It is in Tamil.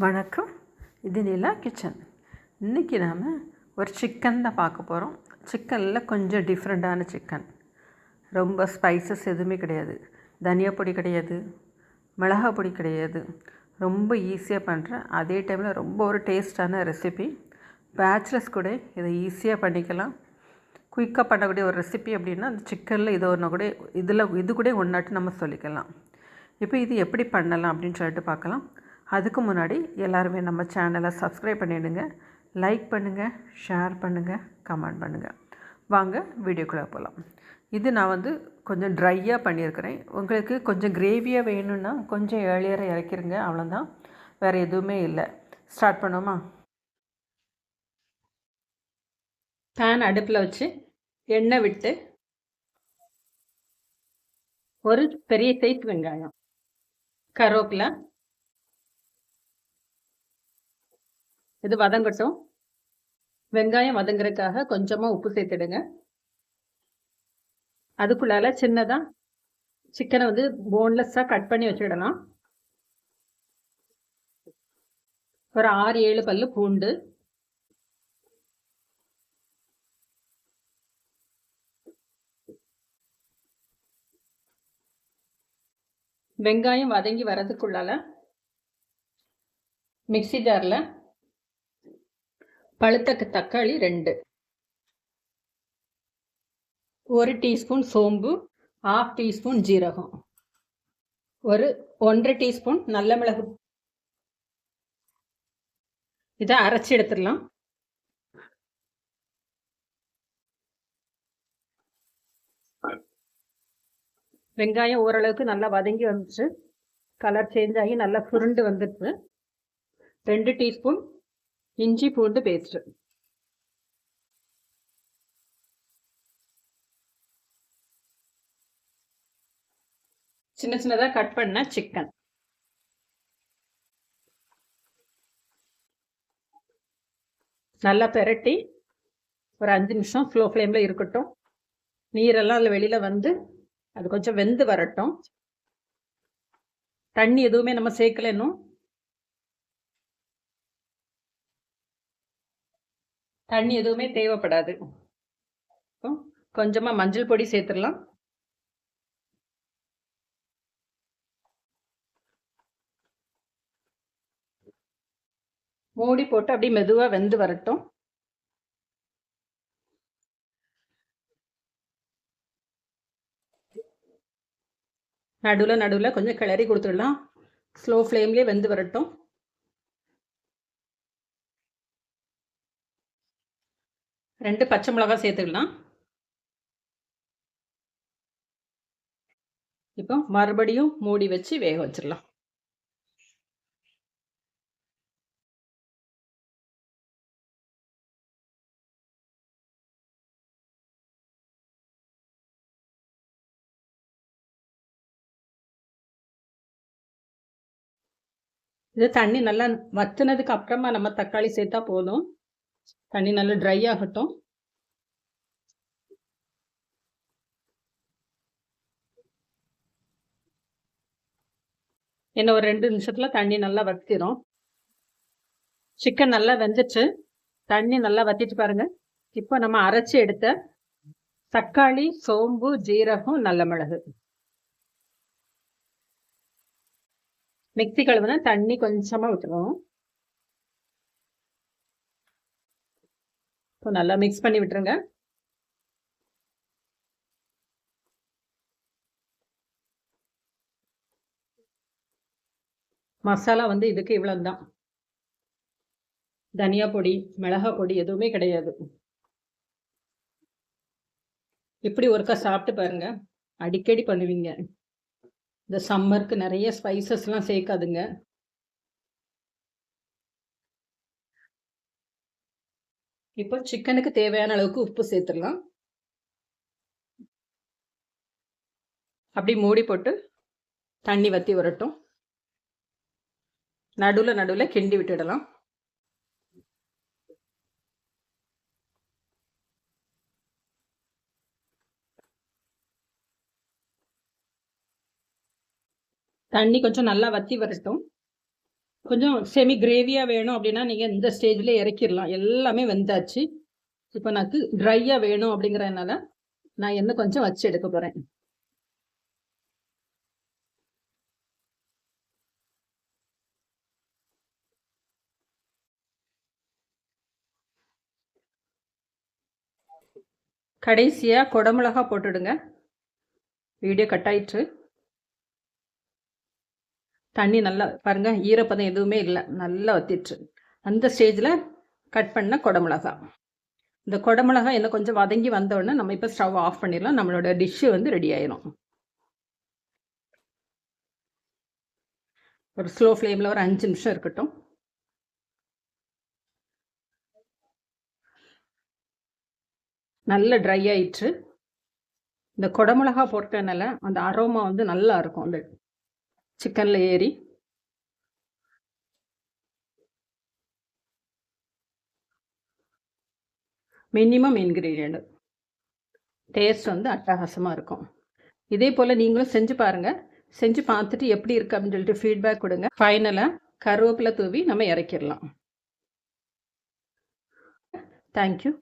வணக்கம், இது நிலா கிச்சன். இன்றைக்கி நாம் ஒரு சிக்கன் தான் பார்க்க போகிறோம். சிக்கனில் கொஞ்சம் டிஃப்ரெண்ட்டான சிக்கன். ரொம்ப ஸ்பைசஸ் எதுவுமே கிடையாது, தனியா பொடி கிடையாது, மிளகா பொடி கிடையாது. ரொம்ப ஈஸியாக பண்ணுறேன், அதே டைமில் ரொம்ப ஒரு டேஸ்டான ரெசிபி. பேச்சுலர்ஸ் கூட இதை ஈஸியாக பண்ணிக்கலாம். குயிக்காக பண்ணக்கூடிய ஒரு ரெசிபி அப்படின்னா அந்த சிக்கனில் இது ஒன்று கூட இது கூட ஒன்றாட்டு நம்ம சொல்லிக்கலாம். இப்போ இது எப்படி பண்ணலாம் அப்படின்னு சொல்லிட்டு பார்க்கலாம். அதுக்கு முன்னாடி எல்லாருமே நம்ம சேனலை சப்ஸ்கிரைப் பண்ணிவிடுங்க, லைக் பண்ணுங்கள், ஷேர் பண்ணுங்கள், கமெண்ட் பண்ணுங்கள். வாங்க வீடியோக்குள்ளே போகலாம். இது நான் கொஞ்சம் ட்ரையாக பண்ணியிருக்கிறேன். உங்களுக்கு கொஞ்சம் கிரேவியாக வேணும்னா கொஞ்சம் ஏர்லியராக இறக்கிருங்க, அவ்வளோதான், வேறு எதுவுமே இல்லை. ஸ்டார்ட் பண்ணோமா? பேன் அடுப்பில் வச்சு எண்ணெய் விட்டு ஒரு பெரிய சைஸ் வெங்காயம், கருவேப்பிலை, இது வதங்கட்டும். வெங்காயம் வதங்குறதுக்காக கொஞ்சமாக உப்பு சேர்த்துடுங்க. அதுக்குள்ளால சின்னதாக சிக்கனை போன்லெஸ்ஸாக கட் பண்ணி வச்சுடலாம். ஒரு 6-7 பல்லு பூண்டு, வெங்காயம் வதங்கி வரதுக்குள்ளால மிக்சி ஜாரில் பழுத்த தக்காளி 2, 1 டீஸ்பூன் சோம்பு, 1/2 டீஸ்பூன் ஜீரகம், ஒரு 1/2 டீஸ்பூன் நல்ல மிளகு, இதை அரைச்சி எடுத்துடலாம். வெங்காயம் ஓரளவுக்கு நல்லா வதங்கி வந்துச்சு, கலர் சேஞ்ச் ஆகி நல்லா சுருண்டு வந்துடுச்சு. 2 டீஸ்பூன் இஞ்சி பூண்டு பேஸ்ட்டு, சின்ன சின்னதாக கட் பண்ண சிக்கன், நல்லா பெரட்டி ஒரு 5 நிமிஷம் ஸ்லோ ஃப்ளேமில் இருக்கட்டும். நீரெல்லாம் அதில் வெளியில் வந்து அது கொஞ்சம் வெந்து வரட்டும். தண்ணி எதுவுமே நம்ம சேர்க்கல, இன்னும் தண்ணி எதுவுமே தேவைப்படாது. கொஞ்சமாக மஞ்சள் பொடி சேர்த்துடலாம். மூடி போட்டு அப்படியே மெதுவாக வெந்து வரட்டும். நடுவில் கொஞ்சம் கிளறி கொடுத்துடலாம். ஸ்லோ ஃப்ளேம்லேயே வெந்து வரட்டும். ரெண்டு பச்சை மிளகாய் சேர்த்துக்கலாம். இப்போ மறுபடியும் மூடி வச்சு வேக வச்சிடலாம். இது தண்ணி நல்லா வற்றினதுக்கு அப்புறமா நம்ம தக்காளி சேர்த்தா போதும். தண்ணி நல்லா ட்ரை ஆகட்டும். இன்னும் ஒரு 2 நிமிஷத்துல தண்ணி நல்லா வத்திரும். சிக்கன் நல்லா வெந்துச்சு, தண்ணி நல்லா வத்திட்டு பாருங்க. இப்போ நம்ம அரைச்சி எடுத்த தக்காளி, சோம்பு, ஜீரகம், நல்ல மிளகு, மிக்ஸி கழுவுனா தண்ணி கொஞ்சமா விட்டுருவோம். இப்போ நல்லா மிக்ஸ் பண்ணி விட்டுருங்க. மசாலா இதுக்கு இவ்வளவுதான். தனியா பொடி, மிளகா பொடி எதுவுமே கிடையாது. இப்படி ஒருக்கா சாப்பிட்டு பாருங்க, அடிக்கடி பண்ணுவீங்க. இந்த சம்மருக்கு நிறைய ஸ்பைசஸ்லாம் சேர்க்காதுங்க. இப்போ சிக்கனுக்கு தேவையான அளவுக்கு உப்பு சேர்த்துடலாம். அப்படி மூடி போட்டு தண்ணி வத்தி வரட்டும். நடுவில் கிண்டி விட்டுடலாம். தண்ணி கொஞ்சம் நல்லா வத்தி வரட்டும். கொஞ்சம் செமி கிரேவியாக வேணும் அப்படின்னா நீங்கள் இந்த ஸ்டேஜில் இறக்கிடலாம். எல்லாமே வெந்தாச்சு. இப்போ எனக்கு ட்ரையாக வேணும் அப்படிங்கிறதுனால நான் எண்ணெய் கொஞ்சம் வச்சு எடுக்க போகிறேன். கடைசியாக குடமிளகா போட்டுடுங்க. வீடியோ கட் ஆயிடுச்சு. தண்ணி நல்லா பாருங்கள், ஈரப்பதம் எதுவுமே இல்லை, நல்லா வத்திடுச்சு. அந்த ஸ்டேஜில் கட் பண்ண குடமிளகா. இந்த குடமிளகா என்ன கொஞ்சம் வதங்கி வந்தோடனே நம்ம இப்போ ஸ்டவ் ஆஃப் பண்ணிடலாம். நம்மளோட டிஷ்ஷு வந்து ரெடி ஆயிடும். ஒரு ஸ்லோ ஃப்ளேமில் ஒரு 5 நிமிஷம் இருக்கட்டும். நல்ல ட்ரை ஆயிடுச்சு. இந்த குடமிளகா போட்டனால அந்த அரோமா வந்து நல்லா இருக்கும் அந்த சிக்கனில் ஏறி. மினிமம் இன்க்ரீடியண்ட் டேஸ்ட் வந்து அட்டகாசமாக இருக்கும். இதே போல் நீங்களும் செஞ்சு பாருங்கள். செஞ்சு பார்த்துட்டு எப்படி இருக்குது அப்படின்னு சொல்லிட்டு ஃபீட்பேக் கொடுங்க. ஃபைனலாக கருவேப்பிலை தூவி நம்ம இறக்கிடலாம். தேங்க்யூ.